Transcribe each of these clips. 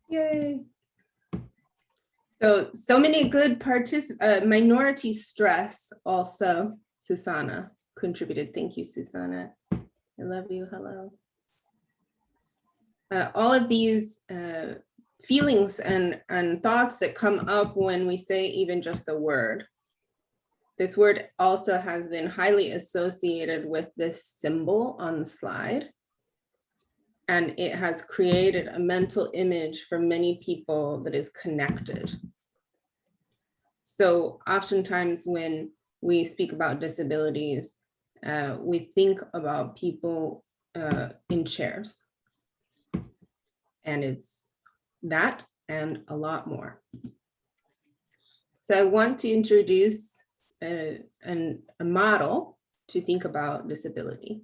Yay. So many good minority stress also, Susanna contributed. Thank you, Susanna. I love you, hello. All of these feelings and thoughts that come up when we say even just the word. This word also has been highly associated with this symbol on the slide. And it has created a mental image for many people that is connected. So oftentimes when we speak about disabilities, we think about people in chairs. And it's that and a lot more. So I want to introduce a model to think about disability.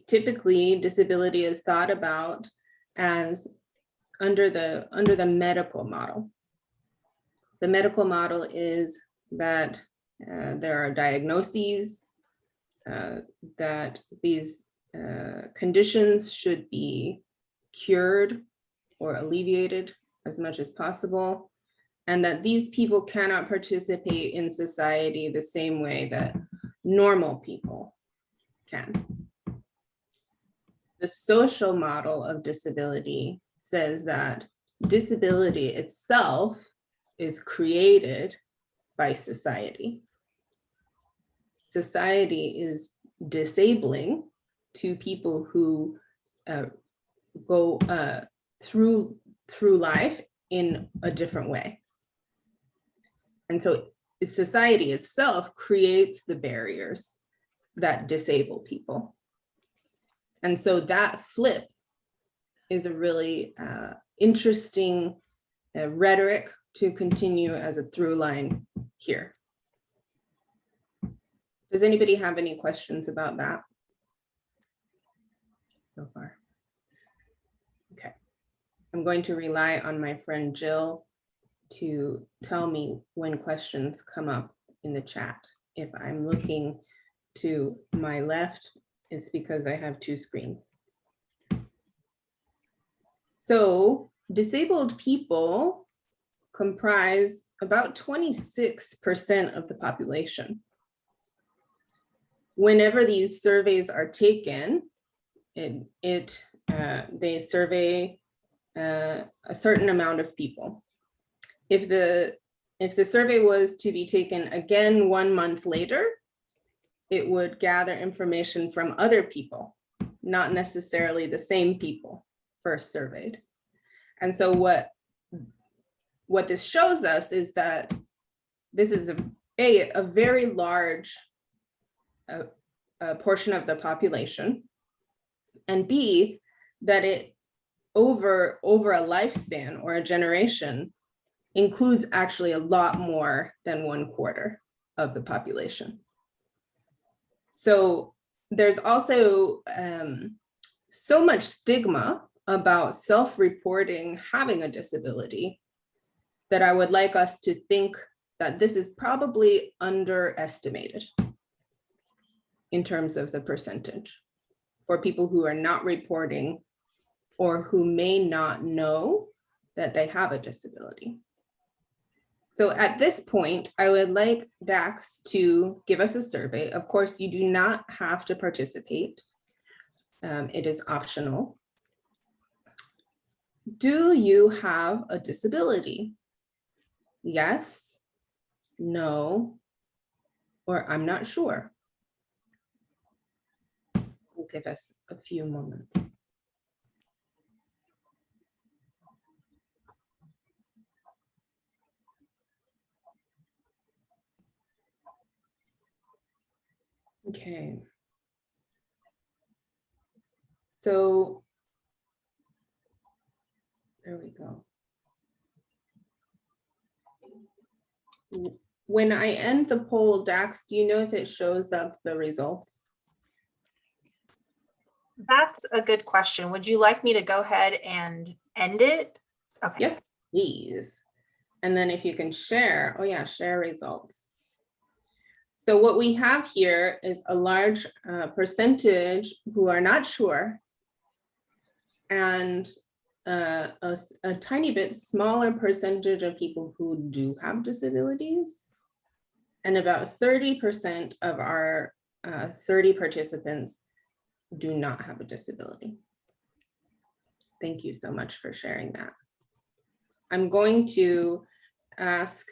Typically, disability is thought about as under the medical model. The medical model is that there are diagnoses, that these conditions should be cured or alleviated as much as possible, and that these people cannot participate in society the same way that normal people can. The social model of disability says that disability itself is created by society. Society is disabling to people who go through life in a different way. And so society itself creates the barriers that disable people. And so that flip is a really interesting rhetoric to continue as a through line here. Does anybody have any questions about that so far? Okay, I'm going to rely on my friend Jill to tell me when questions come up in the chat. If I'm looking to my left, it's because I have two screens. So disabled people comprise about 26% of the population. Whenever these surveys are taken, they survey a certain amount of people. If the survey was to be taken again 1 month later, it would gather information from other people, not necessarily the same people first surveyed. And so what this shows us is that this is a very large portion of the population, and B, that it over a lifespan or a generation includes actually a lot more than 1/4 of the population. So there's also so much stigma about self-reporting having a disability that I would like us to think that this is probably underestimated in terms of the percentage for people who are not reporting or who may not know that they have a disability. So at this point, I would like Dax to give us a survey. Of course, you do not have to participate. It is optional. Do you have a disability? Yes, no, or I'm not sure. We'll give us a few moments. Okay. So there we go. When I end the poll, Dax, do you know if it shows up the results? That's a good question. Would you like me to go ahead and end it? Okay. Yes, please. And then if you can share, oh yeah, share results. So what we have here is a large percentage who are not sure. And a tiny bit smaller percentage of people who do have disabilities. And about 30% of our 30 participants do not have a disability. Thank you so much for sharing that. I'm going to ask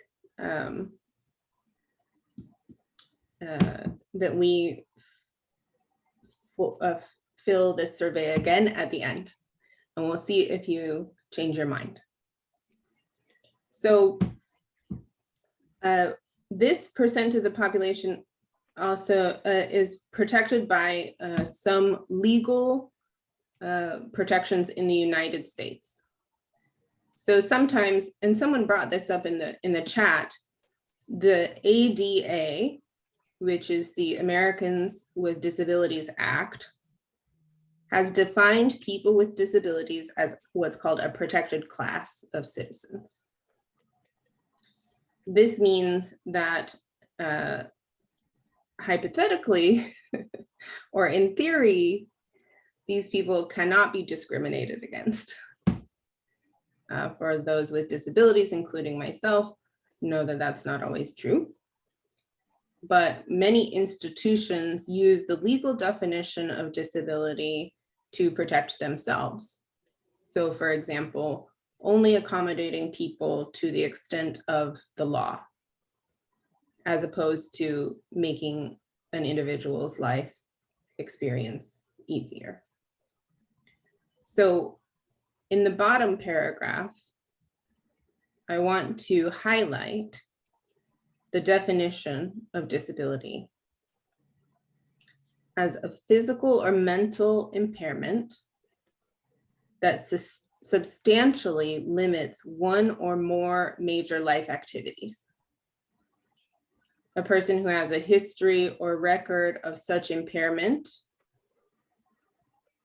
that we fill this survey again at the end, and we'll see if you change your mind. So this percent of the population also is protected by some legal protections in the United States. So sometimes, and someone brought this up in the chat, the ADA, which is the Americans with Disabilities Act, has defined people with disabilities as what's called a protected class of citizens. This means that hypothetically, or in theory, these people cannot be discriminated against. For those with disabilities, including myself, know that that's not always true. But many institutions use the legal definition of disability to protect themselves. So for example, only accommodating people to the extent of the law, as opposed to making an individual's life experience easier. So in the bottom paragraph, I want to highlight the definition of disability as a physical or mental impairment that substantially limits one or more major life activities. A person who has a history or record of such impairment,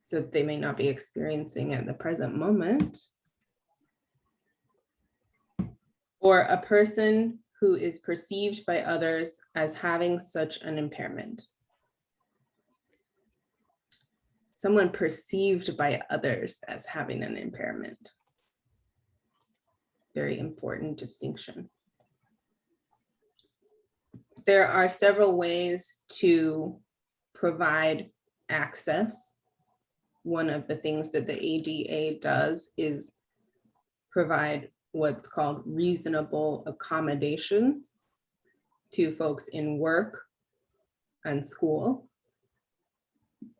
so they may not be experiencing at the present moment, or a person who is perceived by others as having such an impairment. Someone perceived by others as having an impairment. Very important distinction. There are several ways to provide access. One of the things that the ADA does is provide what's called reasonable accommodations to folks in work and school.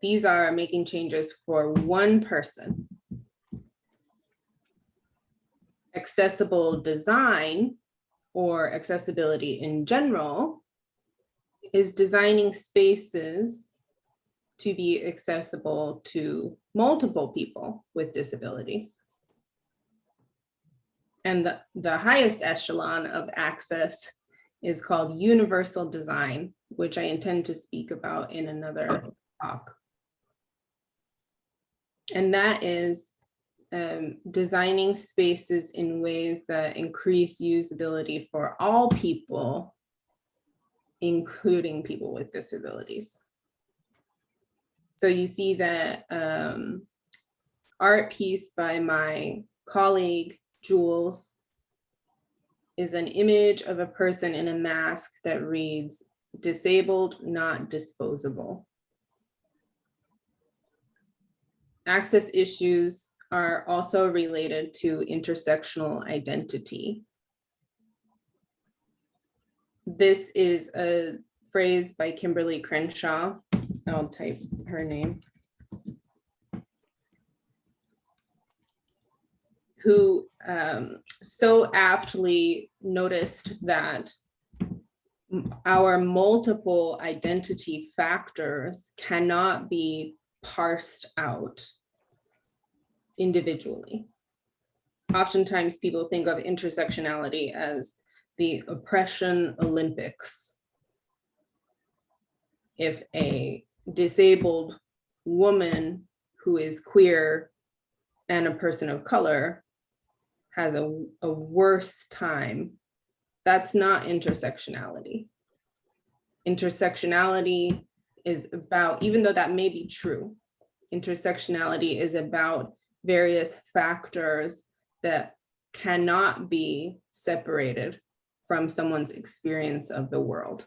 These are making changes for one person. Accessible design, or accessibility in general, is designing spaces to be accessible to multiple people with disabilities. And the highest echelon of access is called universal design, which I intend to speak about in another talk. And that is designing spaces in ways that increase usability for all people, including people with disabilities. So you see that art piece by my colleague, Jules, is an image of a person in a mask that reads, "Disabled, not disposable." Access issues are also related to intersectional identity. This is a phrase by Kimberly Crenshaw. I'll type her name. Who so aptly noticed that our multiple identity factors cannot be parsed out individually. Oftentimes people think of intersectionality as the oppression Olympics. If a disabled woman who is queer and a person of color has a worse time, that's not intersectionality. Intersectionality is about, even though that may be true, intersectionality is about various factors that cannot be separated from someone's experience of the world.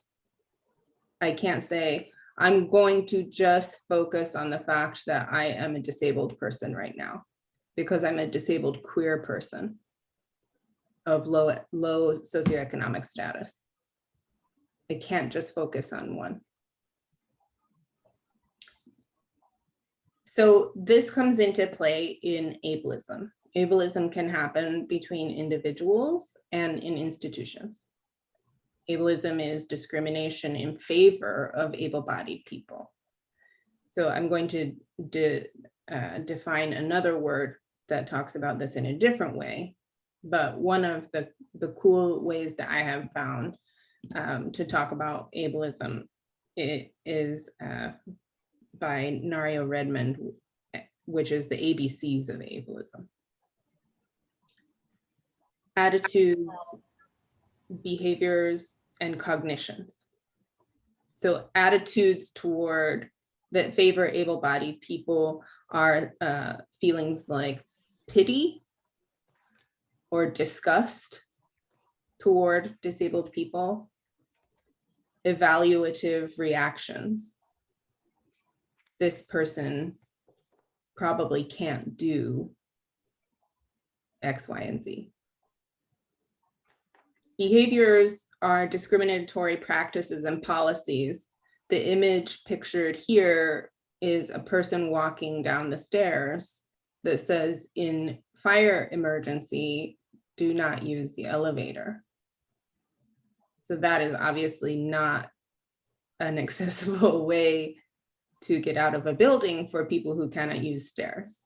I can't say, I'm going to just focus on the fact that I am a disabled person right now, because I'm a disabled queer person of low socioeconomic status. I can't just focus on one. So this comes into play in ableism. Ableism can happen between individuals and in institutions. Ableism is discrimination in favor of able-bodied people. So I'm going to define another word that talks about this in a different way. But one of the cool ways that I have found to talk about ableism is by Nario Redmond, which is the ABCs of ableism. Attitudes, behaviors, and cognitions. So attitudes toward that favor able-bodied people are feelings like pity or disgust toward disabled people, evaluative reactions. This person probably can't do X, Y, and Z. Behaviors are discriminatory practices and policies. The image pictured here is a person walking down the stairs that says, in fire emergency, do not use the elevator. So that is obviously not an accessible way to get out of a building for people who cannot use stairs.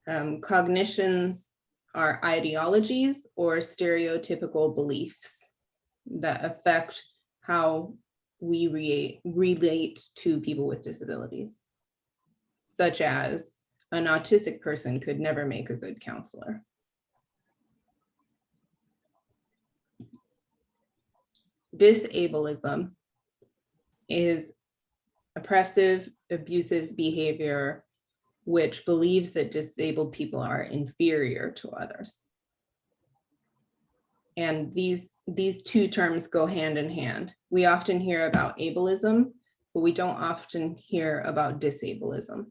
Cognitions are ideologies or stereotypical beliefs that affect how we relate to people with disabilities, such as an autistic person could never make a good counselor. Disableism is oppressive, abusive behavior which believes that disabled people are inferior to others. And these two terms go hand in hand. We often hear about ableism, but we don't often hear about disableism.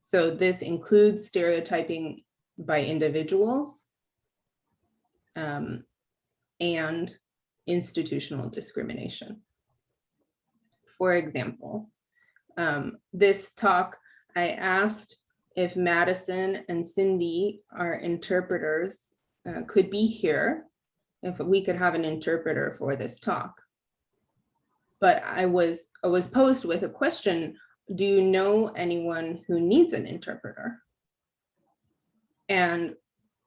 So this includes stereotyping by individuals and institutional discrimination. For example, this talk, I asked if Madison and Cindy, our interpreters, could be here, if we could have an interpreter for this talk. But I was posed with a question, do you know anyone who needs an interpreter? And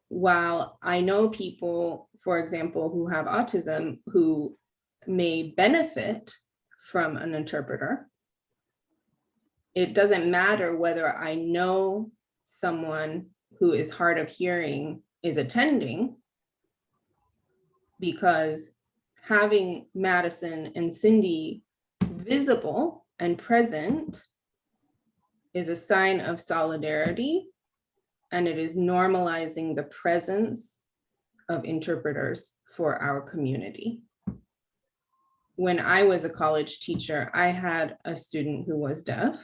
while I know people, for example, who have autism who may benefit from an interpreter, it doesn't matter whether I know someone who is hard of hearing is attending, because having Madison and Cindy visible and present is a sign of solidarity, and it is normalizing the presence of interpreters for our community. When I was a college teacher, I had a student who was deaf,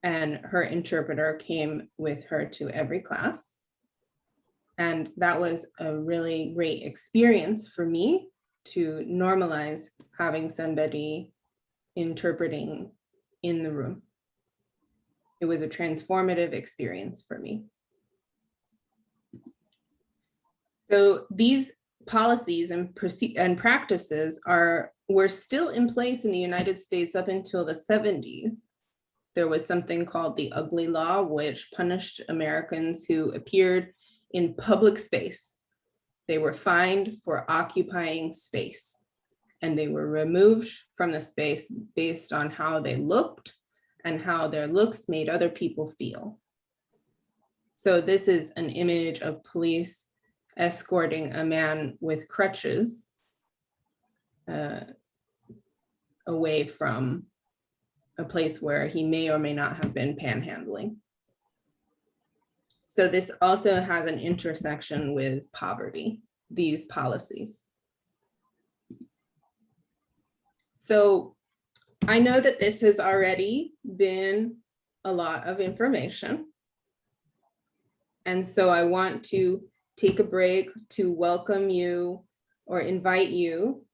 and her interpreter came with her to every class. And that was a really great experience for me to normalize having somebody interpreting in the room. It was a transformative experience for me. So these policies and practices were still in place in the United States up until the 70s. There was something called the Ugly Law, which punished Americans who appeared in public space. They were fined for occupying space, and they were removed from the space based on how they looked and how their looks made other people feel. So this is an image of police escorting a man with crutches away from a place where he may or may not have been panhandling. So this also has an intersection with poverty, these policies. So I know that this has already been a lot of information. And so I want to take a break to welcome you or invite you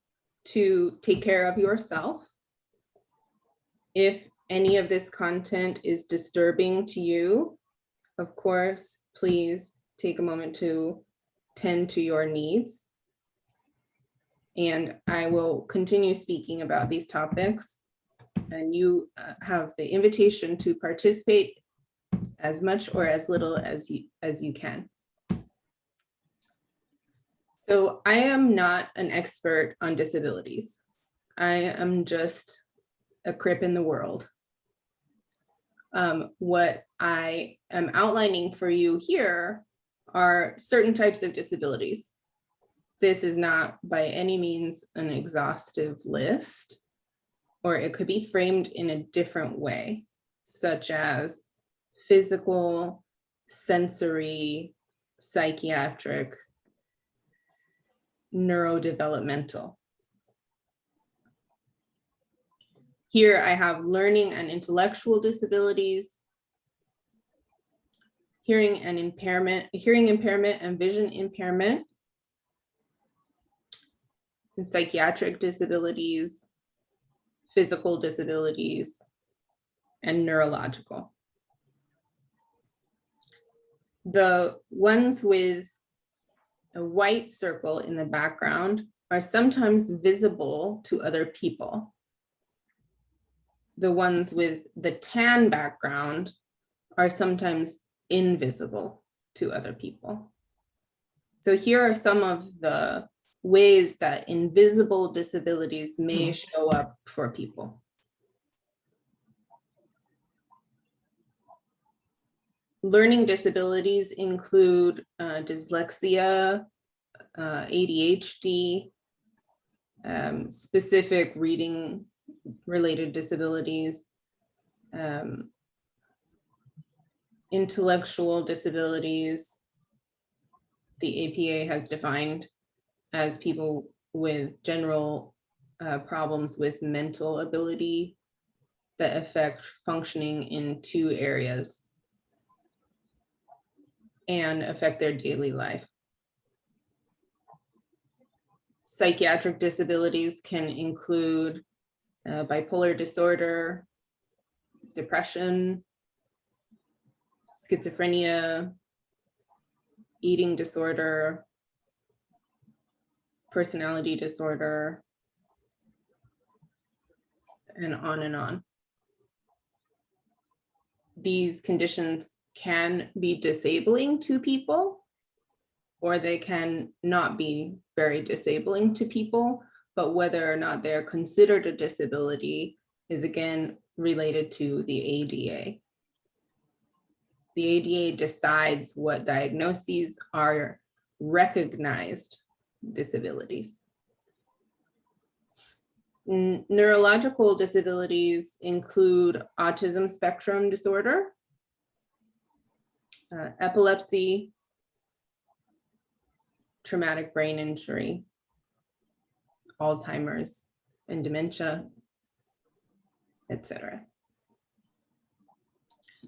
to take care of yourself. If any of this content is disturbing to you, of course, please take a moment to tend to your needs. And I will continue speaking about these topics. And you have the invitation to participate as much or as little as you can. So I am not an expert on disabilities. I am just a crip in the world. What I am outlining for you here are certain types of disabilities. This is not by any means an exhaustive list, or it could be framed in a different way, such as physical, sensory, psychiatric, neurodevelopmental. Here I have learning and intellectual disabilities, hearing impairment and vision impairment, and psychiatric disabilities, physical disabilities, and neurological. The ones with a white circle in the background are sometimes visible to other people. The ones with the tan background are sometimes invisible to other people. So here are some of the ways that invisible disabilities may show up for people. Learning disabilities include dyslexia, ADHD, specific reading related disabilities, intellectual disabilities. The APA has defined as people with general problems with mental ability that affect functioning in 2 areas and affect their daily life. Psychiatric disabilities can include bipolar disorder, depression, schizophrenia, eating disorder, personality disorder, and on and on. These conditions can be disabling to people, or they can not be very disabling to people, but whether or not they're considered a disability is again related to the ADA. The ADA decides what diagnoses are recognized disabilities. Neurological disabilities include autism spectrum disorder, epilepsy, traumatic brain injury, Alzheimer's and dementia, etc.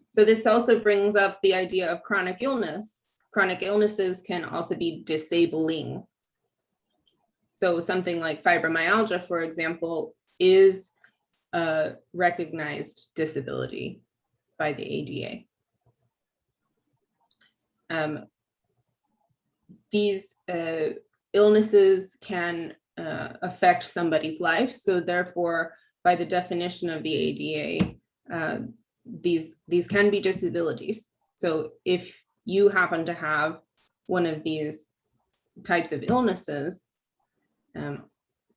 So this also brings up the idea of chronic illness. Chronic illnesses can also be disabling. So something like fibromyalgia, for example, is a recognized disability by the ADA. These illnesses can affect somebody's life. So therefore, by the definition of the ADA, these can be disabilities. So if you happen to have one of these types of illnesses,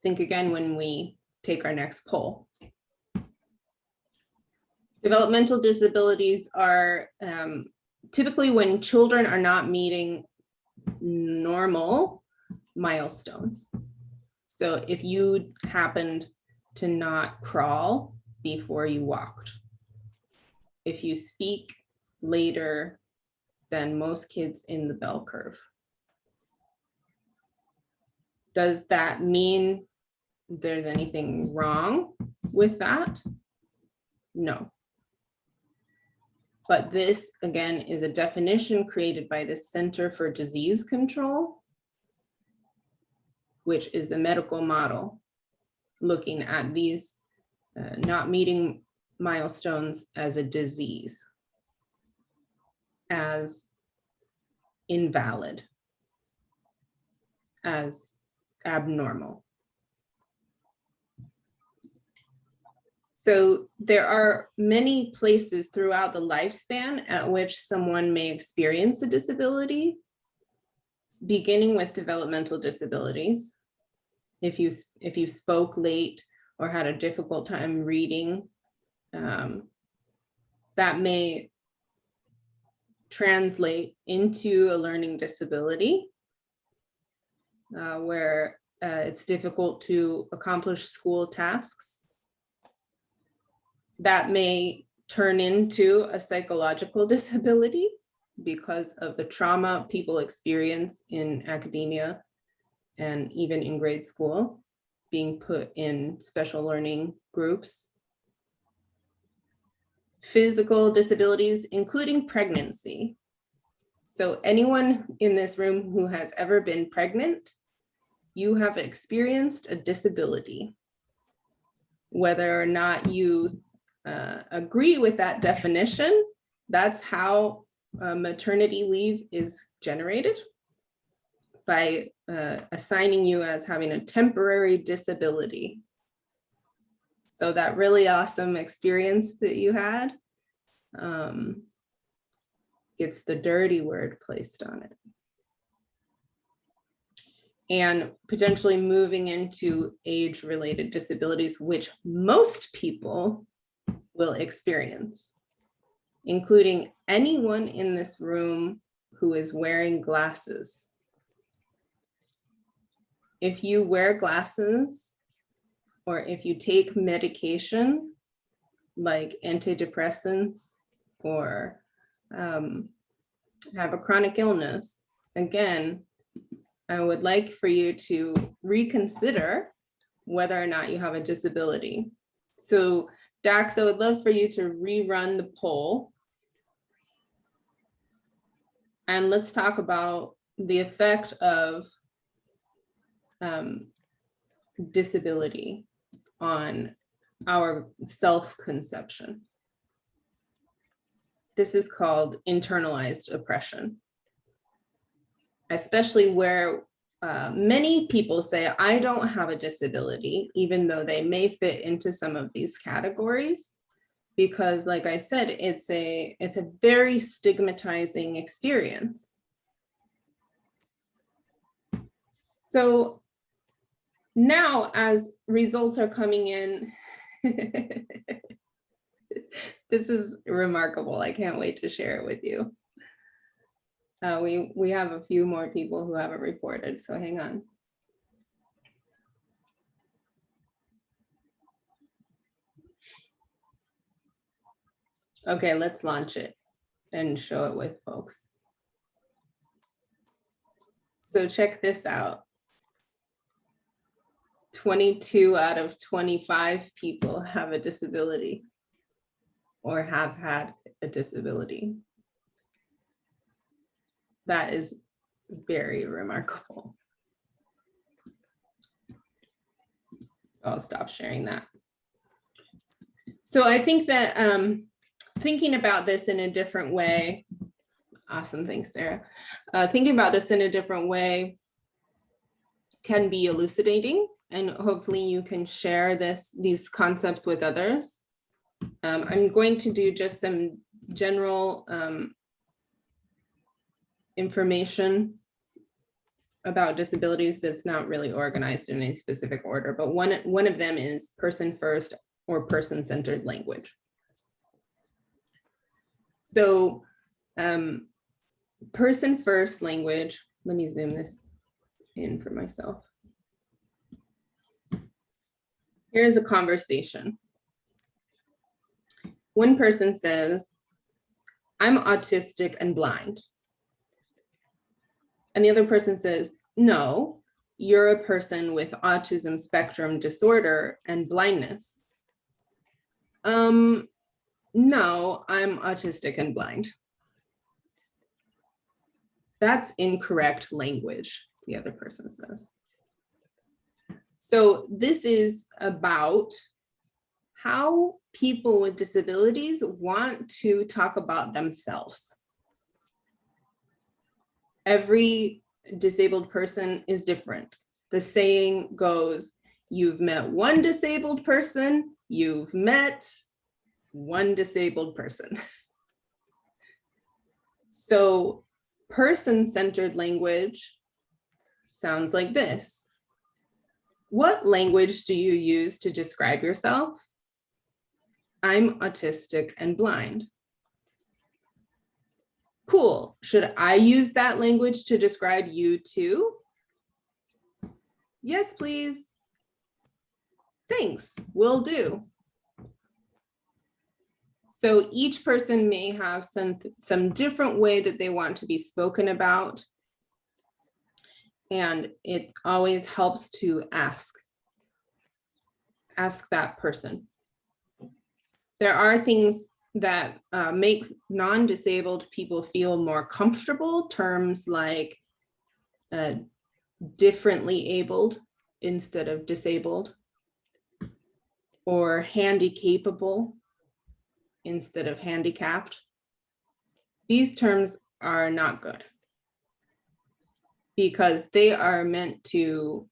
think again when we take our next poll. Developmental disabilities are typically when children are not meeting normal milestones. So if you happened to not crawl before you walked. If you speak later than most kids in the bell curve. Does that mean there's anything wrong with that? No. But this, again, is a definition created by the Center for Disease Control, which is the medical model, looking at these not meeting milestones as a disease, as invalid, as abnormal. So there are many places throughout the lifespan at which someone may experience a disability, beginning with developmental disabilities. If you spoke late or had a difficult time reading, that may translate into a learning disability where it's difficult to accomplish school tasks. That may turn into a psychological disability because of the trauma people experience in academia and even in grade school, being put in special learning groups. Physical disabilities, including pregnancy. So anyone in this room who has ever been pregnant, you have experienced a disability. Whether or not you agree with that definition, that's how maternity leave is generated, by assigning you as having a temporary disability. So that really awesome experience that you had gets the dirty word placed on it. And potentially moving into age-related disabilities, which most people will experience, including anyone in this room who is wearing glasses. If you wear glasses, or if you take medication like antidepressants or have a chronic illness, again, I would like for you to reconsider whether or not you have a disability. So Dax, I would love for you to rerun the poll. And let's talk about the effect of disability on our self-conception. This is called internalized oppression, especially where many people say, I don't have a disability, even though they may fit into some of these categories, because like I said, it's a very stigmatizing experience. So now as results are coming in, this is remarkable. I can't wait to share it with you. We have a few more people who haven't reported, so hang on. Okay, let's launch it and show it with folks. So check this out. 22 out of 25 people have a disability or have had a disability. That is very remarkable. I'll stop sharing that. So I think that thinking about this in a different way, awesome, thanks, Sarah. Thinking about this in a different way can be elucidating, and hopefully you can share these concepts with others. I'm going to do just some general information about disabilities that's not really organized in a specific order, but one of them is person first or person-centered language. So person first language, let me zoom this in for myself. Here's a conversation. One person says, I'm autistic and blind. And the other person says, no, you're a person with autism spectrum disorder and blindness. No, I'm autistic and blind. That's incorrect language, the other person says. So this is about how people with disabilities want to talk about themselves. Every disabled person is different. The saying goes, you've met one disabled person, you've met one disabled person. So person-centered language sounds like this. What language do you use to describe yourself? I'm autistic and blind. Cool. Should I use that language to describe you too? Yes, please. Thanks, will do. So each person may have some different way that they want to be spoken about. And it always helps to ask that person. There are things that make non-disabled people feel more comfortable, terms like differently abled instead of disabled, or handicapable instead of handicapped. These terms are not good because they are meant to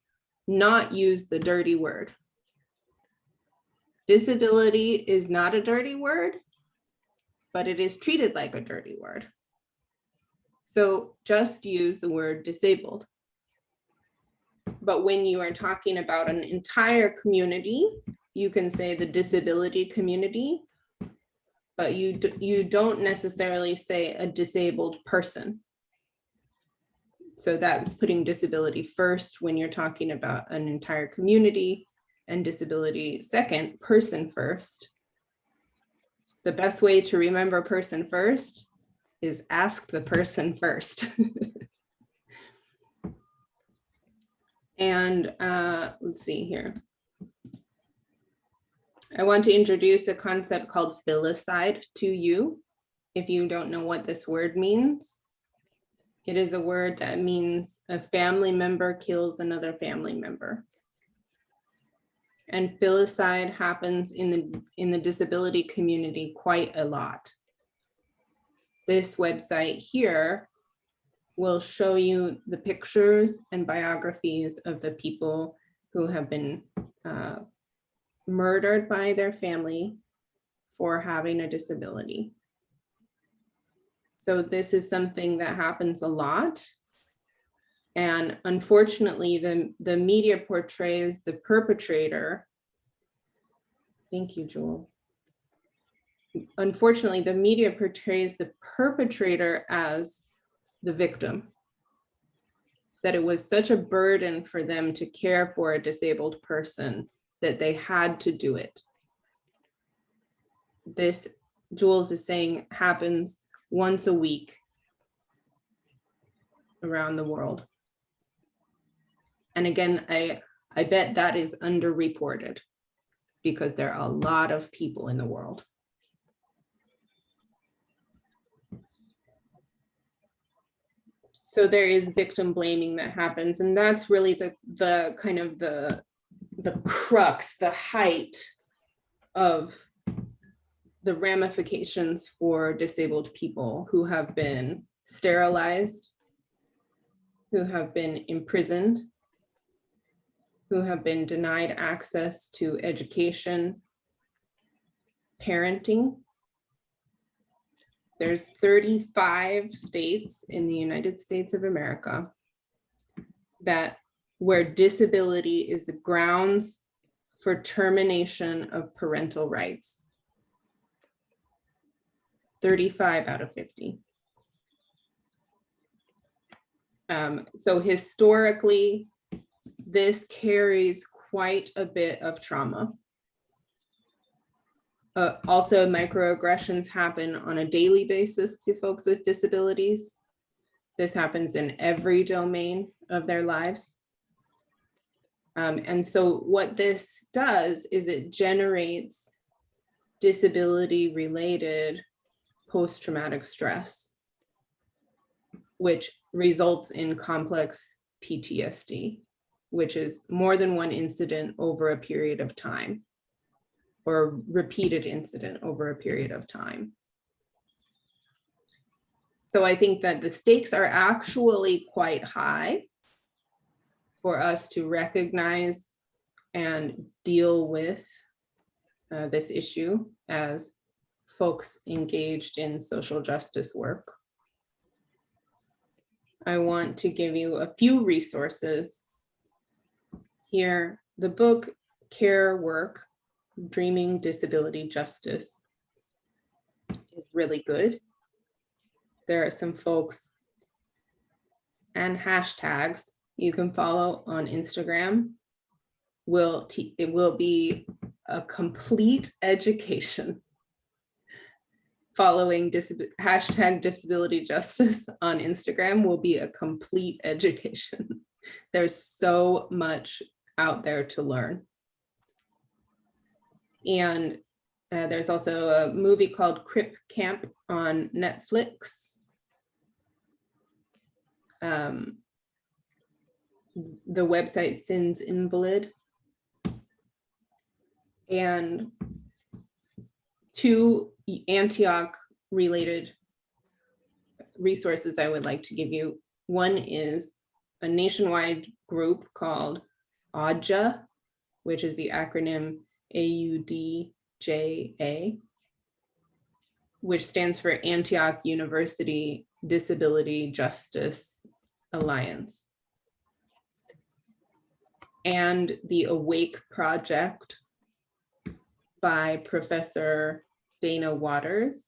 not use the dirty word. Disability is not a dirty word, but it is treated like a dirty word. So just use the word disabled. But when you are talking about an entire community, you can say the disability community, but you don't necessarily say a disabled person. So that's putting disability first when you're talking about an entire community, and disability second, person first. The best way to remember person first is ask the person first. And let's see here. I want to introduce a concept called filicide to you. If you don't know what this word means, it is a word that means a family member kills another family member. And filicide happens in the disability community quite a lot. This website here will show you the pictures and biographies of the people who have been murdered by their family for having a disability. So this is something that happens a lot. And unfortunately, the media portrays the perpetrator. Thank you, Jules. Unfortunately, the media portrays the perpetrator as the victim, that it was such a burden for them to care for a disabled person that they had to do it. This, Jules is saying, happens once a week around the world. And again, I bet that is underreported because there are a lot of people in the world. So there is victim blaming that happens, and that's really the kind of the crux, the height of the ramifications for disabled people who have been sterilized, who have been imprisoned, who have been denied access to education, parenting. There's 35 states in the United States of America where disability is the grounds for termination of parental rights. 35 out of 50. So historically, this carries quite a bit of trauma. Also, microaggressions happen on a daily basis to folks with disabilities. This happens in every domain of their lives. And so what this does is it generates disability-related post-traumatic stress, which results in complex PTSD, which is more than one incident over a period of time, or a repeated incident over a period of time. So I think that the stakes are actually quite high for us to recognize and deal with this issue as folks engaged in social justice work. I want to give you a few resources here. The book Care Work, Dreaming Disability Justice is really good. There are some folks and hashtags you can follow on Instagram. It will be a complete education. Following hashtag disability justice on Instagram will be a complete education. There's so much out there to learn. And there's also a movie called Crip Camp on Netflix. The website Sins Invalid. And two Antioch related resources I would like to give you. One is a nationwide group called AUDJA, which is the acronym AUDJA, which stands for Antioch University Disability Justice Alliance. And the Awake Project by Professor Dana Waters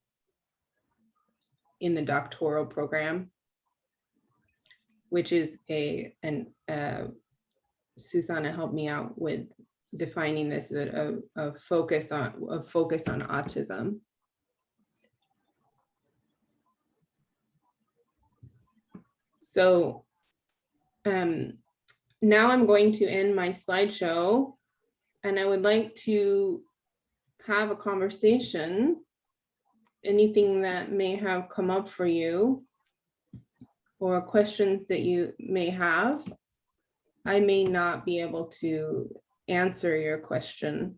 in the doctoral program, which is Susanna helped me out with defining this, a focus on autism. So now I'm going to end my slideshow, and I would like to have a conversation. Anything that may have come up for you or questions that you may have. I may not be able to answer your question,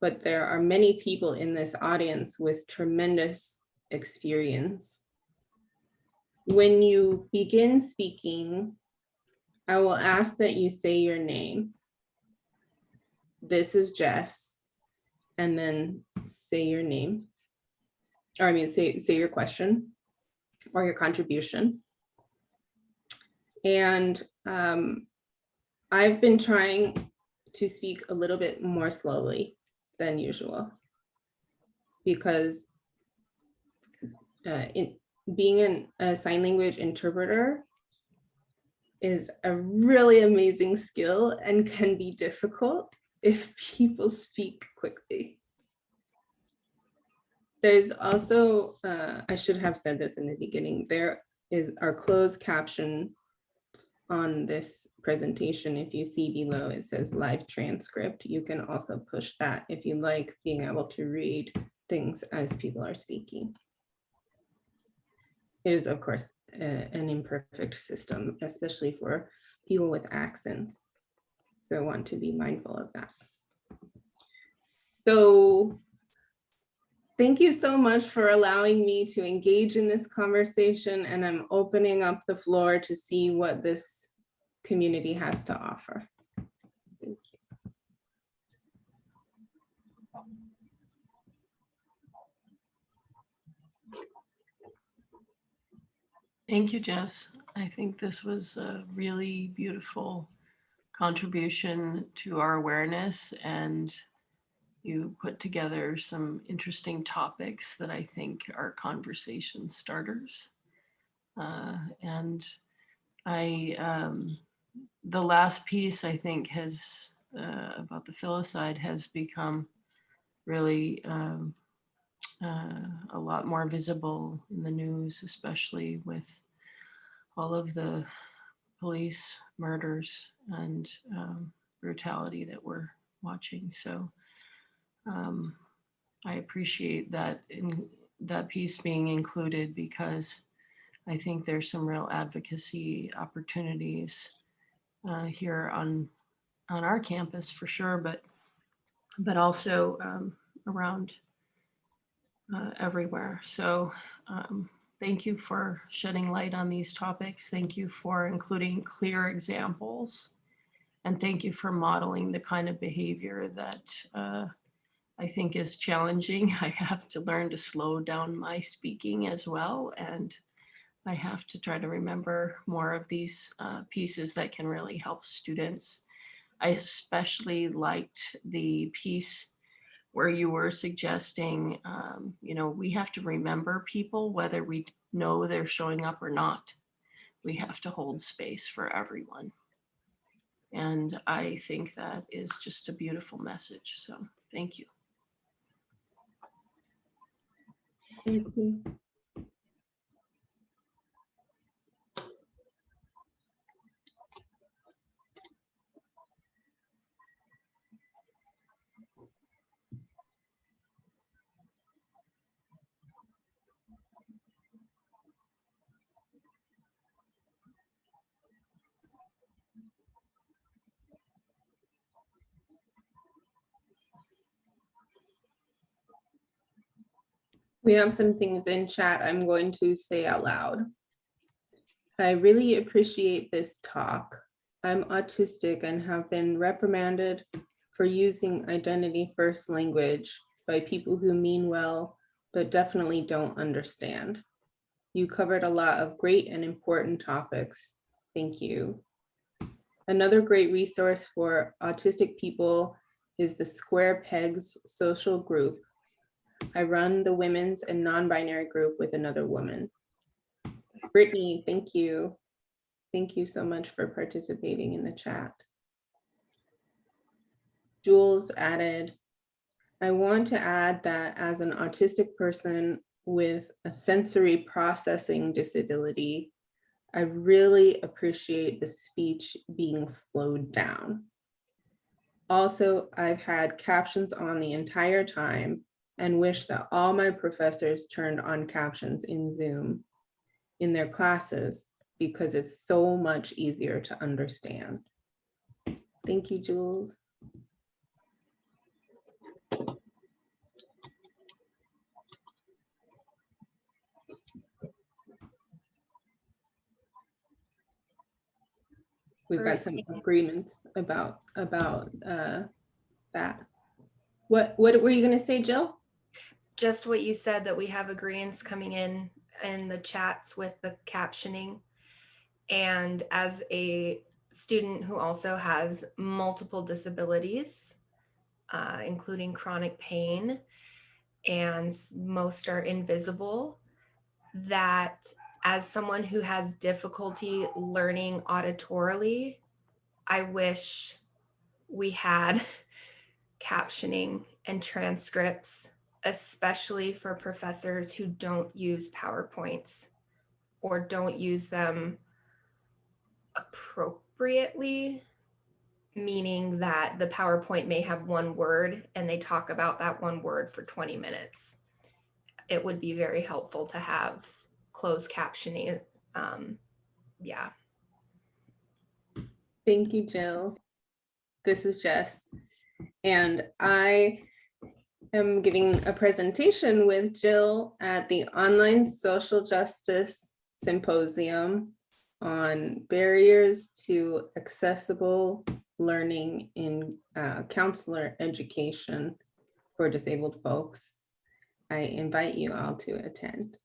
but there are many people in this audience with tremendous experience. When you begin speaking, I will ask that you say your name. This is Jess, and then say your name. Or I mean, say your question or your contribution. And I've been trying to speak a little bit more slowly than usual, because being a sign language interpreter is a really amazing skill and can be difficult if people speak quickly. There's also, I should have said this in the beginning, there is our closed caption on this presentation. If you see below, it says live transcript. You can also push that if you like being able to read things as people are speaking. It is, of course, an imperfect system, especially for people with accents. So I want to be mindful of that. So thank you so much for allowing me to engage in this conversation, and I'm opening up the floor to see what this community has to offer. Thank you. Thank you, Jess. I think this was a really beautiful contribution to our awareness, and you put together some interesting topics that I think are conversation starters. And the last piece I think has, about the filicide, has become really a lot more visible in the news, especially with all of the police murders and brutality that we're watching. So I appreciate that that piece being included, because I think there's some real advocacy opportunities here on our campus for sure, but also around everywhere. So thank you for shedding light on these topics. Thank you for including clear examples. And thank you for modeling the kind of behavior that I think is challenging. I have to learn to slow down my speaking as well. And I have to try to remember more of these pieces that can really help students. I especially liked the piece where you were suggesting, we have to remember people, whether we know they're showing up or not. We have to hold space for everyone. And I think that is just a beautiful message. So thank you. Thank you. We have some things in chat I'm going to say out loud. I really appreciate this talk. I'm autistic and have been reprimanded for using identity first language by people who mean well, but definitely don't understand. You covered a lot of great and important topics. Thank you. Another great resource for autistic people is the Square Pegs social group. I run the women's and non-binary group with another woman. Brittany, thank you. Thank you so much for participating in the chat. Jules added, I want to add that as an autistic person with a sensory processing disability, I really appreciate the speech being slowed down. Also, I've had captions on the entire time and wish that all my professors turned on captions in Zoom in their classes because it's so much easier to understand. Thank you, Jules. We've got some agreements about that. What were you going to say, Jill? Just what you said, that we have agreements coming in the chats with the captioning. And as a student who also has multiple disabilities, including chronic pain, and most are invisible, that as someone who has difficulty learning auditorily, I wish we had captioning and transcripts, especially for professors who don't use PowerPoints or don't use them appropriately, meaning that the PowerPoint may have one word and they talk about that one word for 20 minutes. It would be very helpful to have closed captioning. Yeah. Thank you, Jill. This is Jess, and I am giving a presentation with Jill at the Online Social Justice Symposium on barriers to accessible learning in counselor education for disabled folks. I invite you all to attend.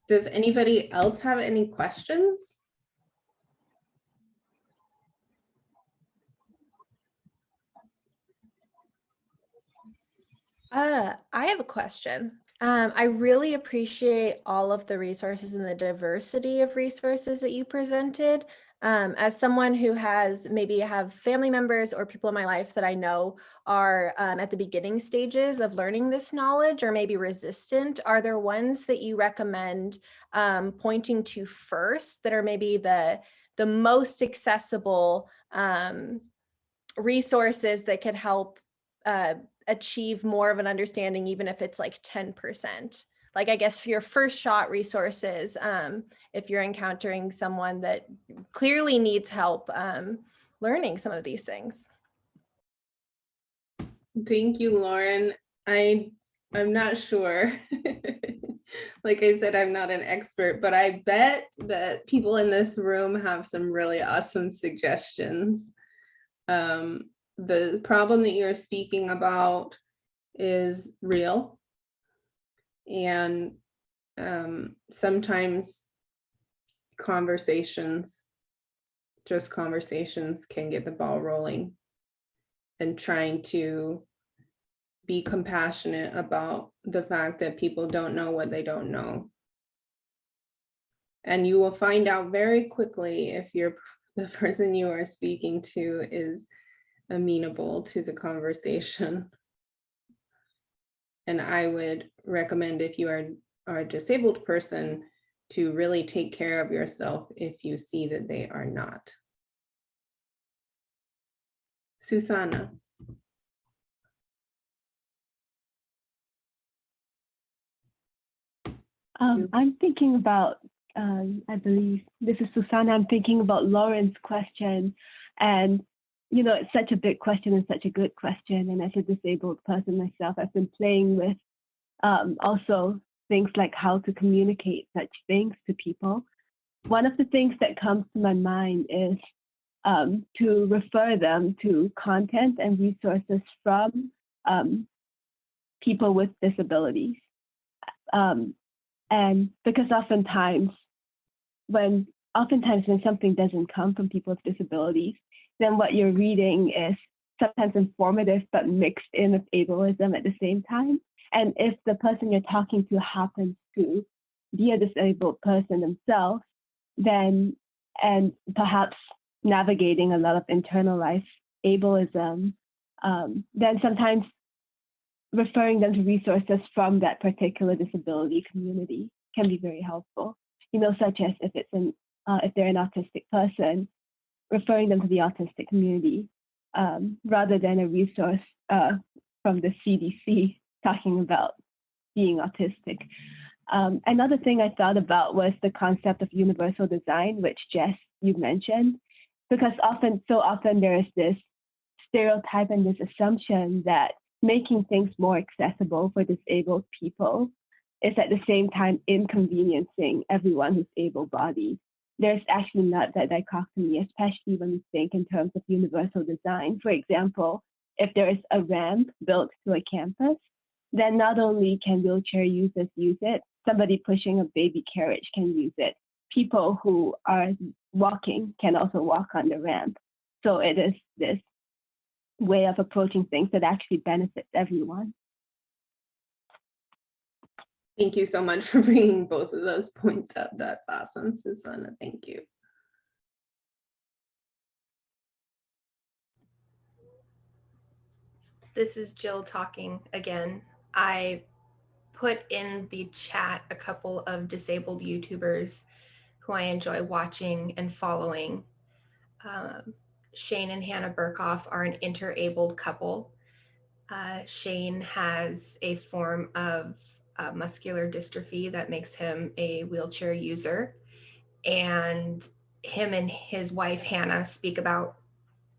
Does anybody else have any questions? I have a question. I really appreciate all of the resources and the diversity of resources that you presented. As someone who has maybe have family members or people in my life that I know are at the beginning stages of learning this knowledge or maybe resistant, are there ones that you recommend pointing to first that are maybe the most accessible resources that could help achieve more of an understanding, even if it's like 10%? Like, I guess for your first shot resources, if you're encountering someone that clearly needs help learning some of these things. Thank you, Lauren. I'm not sure. Like I said, I'm not an expert, but I bet that people in this room have some really awesome suggestions. The problem that you're speaking about is real. And sometimes just conversations can get the ball rolling, and trying to be compassionate about the fact that people don't know what they don't know. And you will find out very quickly if the person you are speaking to is amenable to the conversation. And I would recommend, if you are a disabled person, to really take care of yourself if you see that they are not. Susanna. I'm thinking about, I believe this is Susanna, I'm thinking about Lauren's question. And, you know, it's such a big question and such a good question. And as a disabled person myself, I've been playing with also things like how to communicate such things to people. One of the things that comes to my mind is to refer them to content and resources from people with disabilities. And because oftentimes when something doesn't come from people with disabilities, then what you're reading is sometimes informative but mixed in with ableism at the same time. And if the person you're talking to happens to be a disabled person themselves, then, and perhaps navigating a lot of internalized ableism, then sometimes referring them to resources from that particular disability community can be very helpful. You know, such as if they're an autistic person, referring them to the autistic community rather than a resource from the CDC talking about being autistic. Another thing I thought about was the concept of universal design, which Jess, you mentioned, because so often there is this stereotype and this assumption that making things more accessible for disabled people is at the same time inconveniencing everyone who's able-bodied. There's actually not that dichotomy, especially when we think in terms of universal design. For example, if there is a ramp built to a campus, then not only can wheelchair users use it, somebody pushing a baby carriage can use it. People who are walking can also walk on the ramp. So it is this way of approaching things that actually benefits everyone. Thank you so much for bringing both of those points up. That's awesome, Susanna. Thank you. This is Jill talking again. I put in the chat a couple of disabled YouTubers who I enjoy watching and following. Shane and Hannah Burkhoff are an interabled couple. Shane has a form of muscular dystrophy that makes him a wheelchair user. And him and his wife, Hannah, speak about,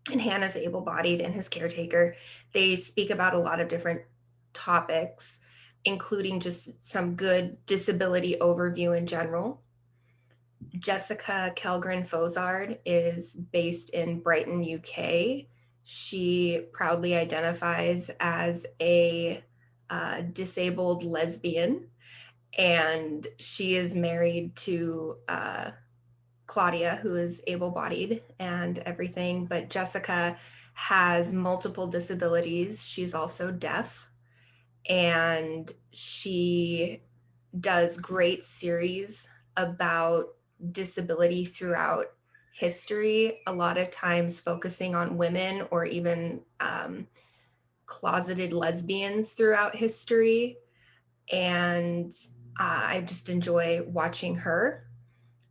and Hannah's able-bodied and his caretaker, they speak about a lot of different topics, including just some good disability overview in general. Jessica Kelgren Fozard is based in Brighton, UK. She proudly identifies as a disabled lesbian, and she is married to Claudia, who is able-bodied and everything, but Jessica has multiple disabilities. She's also deaf, and she does great series about disability throughout history, a lot of times focusing on women or even closeted lesbians throughout history. And I just enjoy watching her.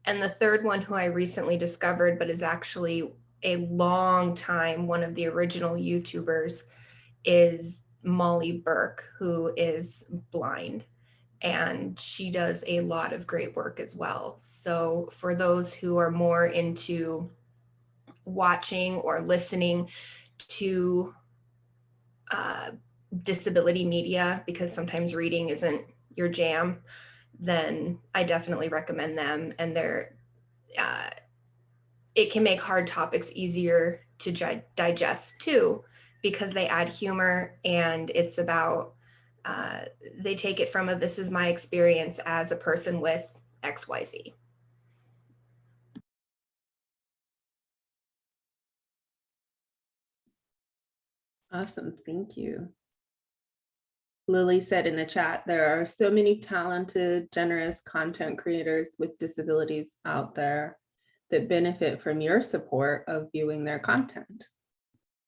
And the third one, who I recently discovered, but is actually a long time one of the original YouTubers, is Molly Burke, who is blind. And she does a lot of great work as well. So for those who are more into watching or listening to disability media, because sometimes reading isn't your jam, then I definitely recommend them. And they're it can make hard topics easier to digest too, because they add humor, and it's about they take it from a this is my experience as a person with XYZ. Awesome, thank you. Lily said in the chat, there are so many talented, generous content creators with disabilities out there that benefit from your support of viewing their content.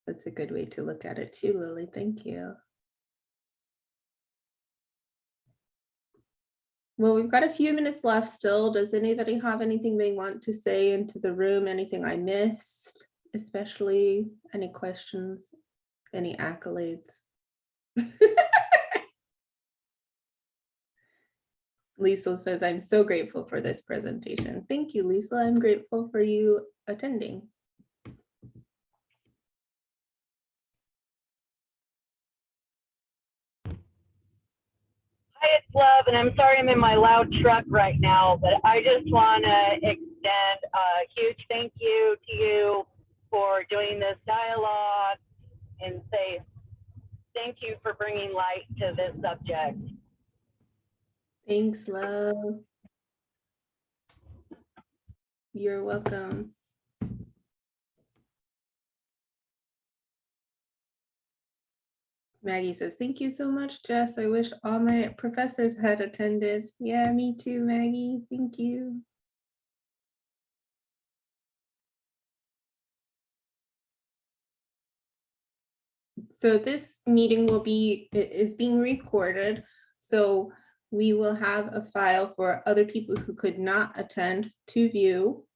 That's a good way to look at it too, Lily, thank you. Well, we've got a few minutes left still. Does anybody have anything they want to say into the room? Anything I missed, especially any questions, any accolades? Lisa says, I'm so grateful for this presentation. Thank you, Lisa. I'm grateful for you attending. Hi, it's Love, and I'm sorry I'm in my loud truck right now, but I just want to extend a huge thank you to you for doing this dialogue and say thank you for bringing light to this subject. Thanks, love. You're welcome. Maggie says, thank you so much, Jess. I wish all my professors had attended. Yeah, me too, Maggie. Thank you. So this meeting is being recorded. So we will have a file for other people who could not attend to view.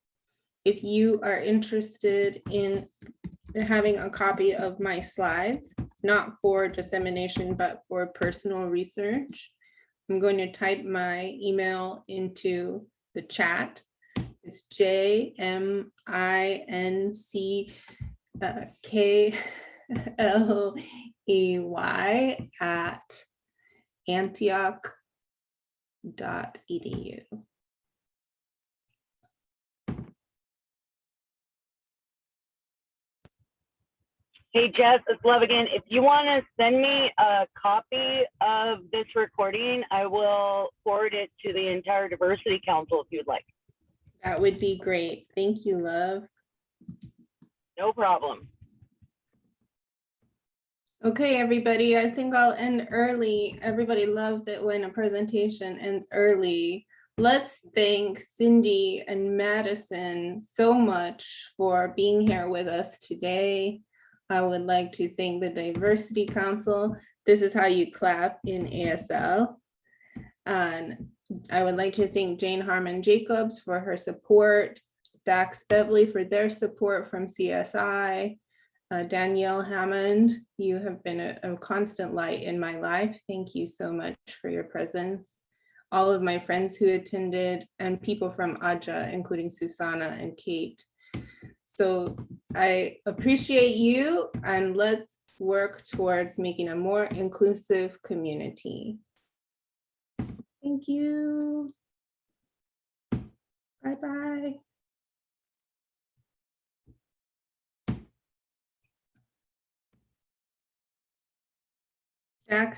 If you are interested in having a copy of my slides, not for dissemination, but for personal research, I'm going to type my email into the chat. It's JMINCKLEY@antioch.edu. Hey, Jess, it's Love again. If you want to send me a copy of this recording, I will forward it to the entire Diversity Council if you'd like. That would be great. Thank you, love. No problem. Okay, everybody, I think I'll end early. Everybody loves it when a presentation ends early. Let's thank Cindy and Madison so much for being here with us today. I would like to thank the Diversity Council. This is how you clap in ASL. And I would like to thank Jane Harmon Jacobs for her support, Dax Beverly for their support from CSI, Danielle Hammond, you have been a constant light in my life. Thank you so much for your presence. All of my friends who attended and people from Aja, including Susanna and Kate. So I appreciate you, and let's work towards making a more inclusive community. Thank you. Bye-bye. Dax.